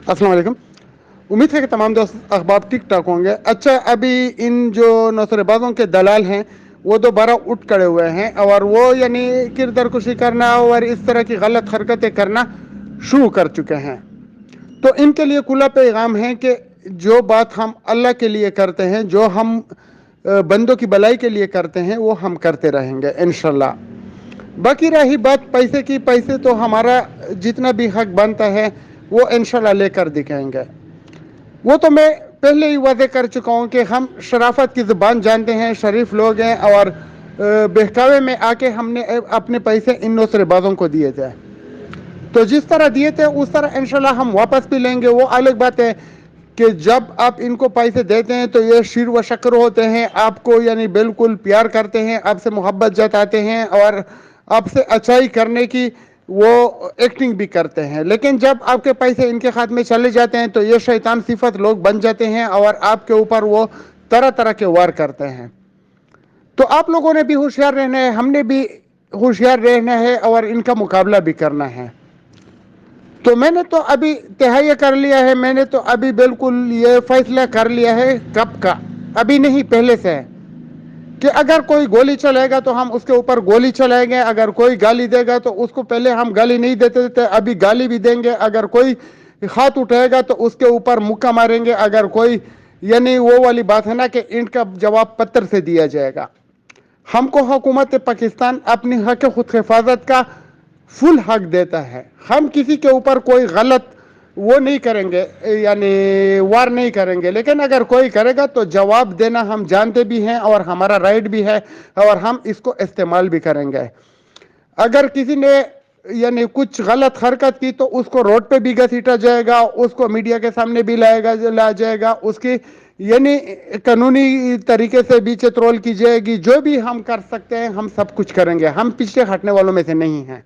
अस्सलाम वालेकुम। उम्मीद है कि तमाम दोस्त अहबाब ठीक ठाक होंगे। अच्छा, अभी इन जो नौसरेबाजों के दलाल हैं वो दोबारा उठ खड़े हुए हैं और वो यानी किरदार कुशी करना और इस तरह की गलत हरकतें करना शुरू कर चुके हैं। तो इनके लिए खुला पैगाम है कि जो बात हम अल्लाह के लिए करते हैं, जो हम बंदों की भलाई के लिए करते हैं, वो हम करते रहेंगे इंशाल्लाह। बाकी रही बात पैसे की, पैसे तो हमारा जितना भी हक बनता है वो इंशाल्लाह लेकर दिखाएंगे। वो तो मैं पहले ही वादे कर चुका हूँ कि हम शराफत की ज़ुबान जानते हैं, शरीफ लोग हैं और बहकावे में आके हमने अपने पैसे इन नौसरेबाजों को दिए थे। तो जिस तरह दिए थे उस तरह इंशाल्लाह हम वापस भी लेंगे। वो अलग बात है कि जब आप इनको पैसे देते हैं तो ये शीर व शक्कर होते हैं, आपको यानी बिल्कुल प्यार करते हैं, आपसे मोहब्बत जताते हैं और आपसे अच्छाई करने की वो एक्टिंग भी करते हैं। लेकिन जब आपके पैसे इनके हाथ में चले जाते हैं तो ये शैतान सिफत लोग बन जाते हैं और आपके ऊपर वो तरह तरह के वार करते हैं। तो आप लोगों ने भी होशियार रहना है, हमने भी होशियार रहना है और इनका मुकाबला भी करना है। तो मैंने तो अभी तहैया कर लिया है, मैंने तो अभी बिल्कुल ये फैसला कर लिया है, कब का, अभी नहीं पहले से है, कि अगर कोई गोली चलाएगा तो हम उसके ऊपर गोली चलाएंगे, अगर कोई गाली देगा तो उसको पहले हम गाली नहीं देते थे, अभी गाली भी देंगे, अगर कोई हाथ उठाएगा तो उसके ऊपर मुक्का मारेंगे, अगर कोई यानी वो वाली बात है ना कि ईंट का जवाब पत्थर से दिया जाएगा। हमको हुकूमत पाकिस्तान अपनी हक खुद हिफाजत का फुल हक देता है। हम किसी के ऊपर कोई गलत वो नहीं करेंगे, यानी वार नहीं करेंगे, लेकिन अगर कोई करेगा तो जवाब देना हम जानते भी हैं और हमारा राइट भी है और हम इसको इस्तेमाल भी करेंगे। अगर किसी ने यानी कुछ गलत हरकत की तो उसको रोड पे भी घसीटा जाएगा, उसको मीडिया के सामने भी ला जाएगा, उसकी यानी कानूनी तरीके से भी चेतरोल की जाएगी। जो भी हम कर सकते हैं हम सब कुछ करेंगे, हम पीछे हटने वालों में से नहीं हैं।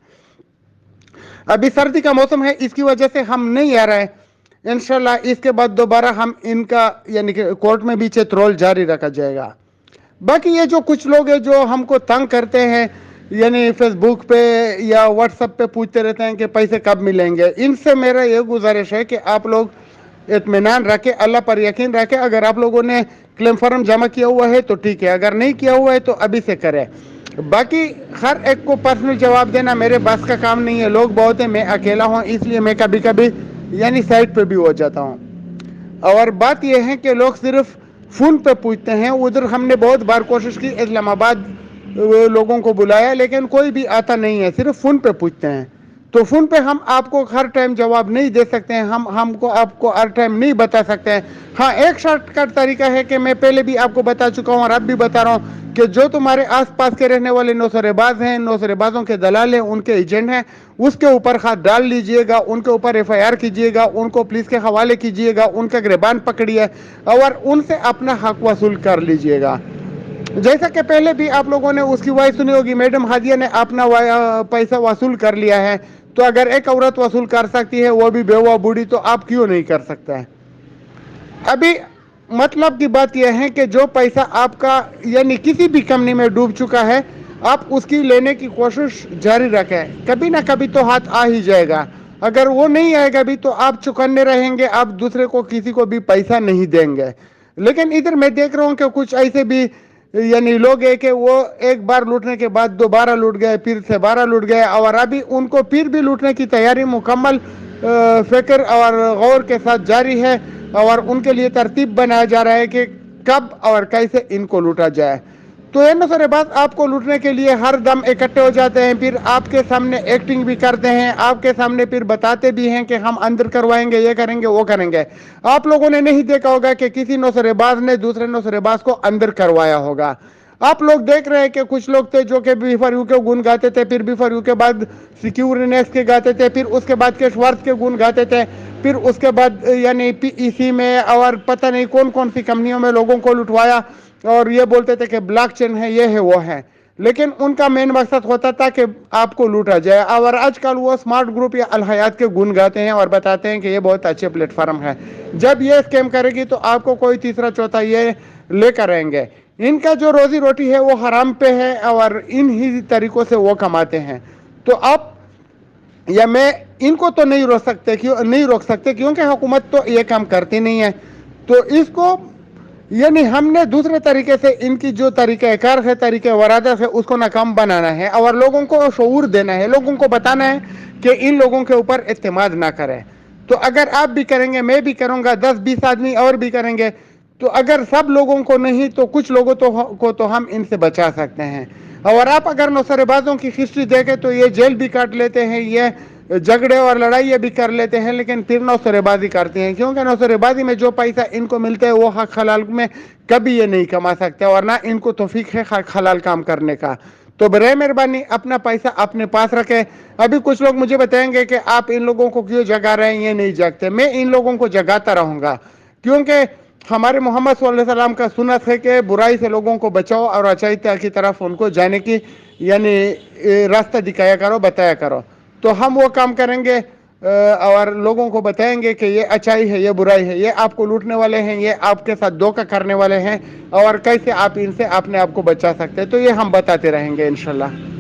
अभी सर्दी का मौसम है, इसकी वजह से हम नहीं आ रहे हैं। इंशाल्लाह इसके बाद दोबारा हम इनका यानी कि कोर्ट में भी चेतरोल जारी रखा जाएगा। बाकी ये जो कुछ लोग हैं जो हमको तंग करते हैं, यानी फेसबुक पे या व्हाट्सएप पे पूछते रहते हैं कि पैसे कब मिलेंगे, इनसे मेरा ये गुजारिश है कि आप लोग इत्मीनान रखें, अल्लाह पर यकीन रखें। अगर आप लोगों ने क्लेम फॉर्म जमा किया हुआ है तो ठीक है, अगर नहीं किया हुआ है तो अभी से करें। बाकी हर एक को पर्सनल जवाब देना मेरे बस का काम नहीं है, लोग बहुत हैं, मैं अकेला हूँ, इसलिए मैं कभी कभी यानी साइड पे भी हो जाता हूँ। और बात यह है कि लोग सिर्फ फ़ोन पे पूछते हैं। उधर हमने बहुत बार कोशिश की, इस्लामाबाद लोगों को बुलाया, लेकिन कोई भी आता नहीं है, सिर्फ फ़ोन पे पूछते हैं। तो फ़ोन पे हम आपको हर टाइम जवाब नहीं दे सकते हैं, हमको आपको हर टाइम नहीं बता सकते हैं। हाँ, एक शॉर्टकट तरीका है कि मैं पहले भी आपको बता चुका हूँ और अब भी बता रहा हूँ कि जो तुम्हारे आसपास के रहने वाले नौसरेबाज हैं, नौसरेबाजों के दलाल हैं, उनके एजेंट हैं, उसके ऊपर हाथ डाल लीजिएगा, उनके ऊपर FIR कीजिएगा, उनको पुलिस के हवाले कीजिएगा, उनका गिरबान पकड़िए और उनसे अपना हक वसूल कर लीजिएगा। जैसा कि पहले भी आप लोगों ने उसकी वाइफ सुनी होगी, मैडम हादिया ने अपना पैसा वसूल कर लिया है। तो अगर एक औरत वसूल कर सकती है, वो भी बेवा बूढ़ी, तो आप क्यों नहीं कर सकते हैं? अभी मतलब की बात यह है कि जो पैसा आपका यानी किसी भी कंपनी में डूब चुका है, आप उसकी लेने की कोशिश जारी रखें, कभी ना कभी तो हाथ आ ही जाएगा। अगर वो नहीं आएगा भी तो आप चुकन्ने रहेंगे, आप दूसरे को किसी को भी पैसा नहीं देंगे। लेकिन इधर मैं देख रहा हूँ कि कुछ ऐसे भी यानी लोग है कि वो एक बार लूटने के बाद दोबारा लूट गए, फिर से 12 लूट गए और अभी उनको फिर भी लूटने की तैयारी मुकम्मल फिक्र और गौर के साथ जारी है और उनके लिए तरतीब बनाया जा रहा है कि कब और कैसे इनको लूटा जाए। तो ये नौसरेबाज आपको लूटने के लिए हर दम इकट्ठे हो जाते हैं, फिर आपके सामने एक्टिंग भी करते हैं, आपके सामने फिर बताते भी हैं कि हम अंदर करवाएंगे, ये करेंगे, वो करेंगे। आप लोगों ने नहीं देखा होगा कि किसी नौसरेबाज ने दूसरे नौसरेबाज को अंदर करवाया होगा। आप लोग देख रहे हैं कि कुछ लोग थे जो कि बी फॉर यू के गुण गाते थे, फिर बी फॉर यू के बाद सिक्योरिनेक्स के गाते थे, फिर उसके बाद के श्वार्थ के गुण गाते थे, फिर उसके बाद यानी PEC में और पता नहीं कौन कौन सी कंपनियों में लोगों को लुटवाया और ये बोलते थे कि ब्लॉकचेन है, ये है, वो है। लेकिन उनका मेन मकसद होता था कि आपको लूटा जाए। और आजकल वो स्मार्ट ग्रुप या अल हयात के गुण गाते हैं और बताते हैं कि ये बहुत अच्छे प्लेटफार्म है। जब ये स्कैम करेगी तो आपको कोई तीसरा चौथा ये लेकर आएंगे। इनका जो रोजी रोटी है वो हराम पे है और इन ही तरीकों से वो कमाते हैं। तो आप یا میں ان کو تو نہیں روک سکتے، نہیں روک سکتے کیونکہ حکومت تو یہ کام کرتی نہیں ہے. تو اس کو یعنی ہم نے دوسرے طریقے سے ان کی جو طریقہ کار ہے، طریقہ ورادت ہے، اس کو ناکام بنانا ہے اور لوگوں کو شعور دینا ہے، لوگوں کو بتانا ہے کہ ان لوگوں کے اوپر اعتماد نہ کریں. تو اگر آپ بھی کریں گے، میں بھی کروں گا، 10-20 آدمی اور بھی کریں گے، تو اگر سب لوگوں کو نہیں تو کچھ لوگوں کو تو ہم ان سے بچا سکتے ہیں. اور آپ اگر نوسر بازوں کی ہسٹری دیکھیں تو یہ جیل بھی کاٹ لیتے ہیں، یہ جھگڑے اور لڑائیاں بھی کر لیتے ہیں، لیکن پھر نوسر بازی کرتے ہیں کیونکہ نوسر بازی میں جو پیسہ ان کو ملتا ہے وہ حق حلال میں کبھی یہ نہیں کما سکتے اور نہ ان کو توفیق ہے حلال کام کرنے کا. تو برائے مہربانی اپنا پیسہ اپنے پاس رکھے. ابھی کچھ لوگ مجھے بتائیں گے کہ آپ ان لوگوں کو کیوں جگا رہے ہیں، یہ نہیں جگتے. میں ان لوگوں کو جگاتا رہوں گا کیونکہ ہمارے محمد صلی اللہ علیہ وسلم کا سنت ہے کہ برائی سے لوگوں کو بچاؤ اور اچائی کی طرف ان کو جانے کی یعنی راستہ دکھایا کرو، بتایا کرو. تو ہم وہ کام کریں گے اور لوگوں کو بتائیں گے کہ یہ اچائی ہے، یہ برائی ہے، یہ آپ کو لوٹنے والے ہیں، یہ آپ کے ساتھ دھوکہ کرنے والے ہیں اور کیسے آپ ان سے اپنے آپ کو بچا سکتے ہیں. تو یہ ہم بتاتے رہیں گے انشاءاللہ.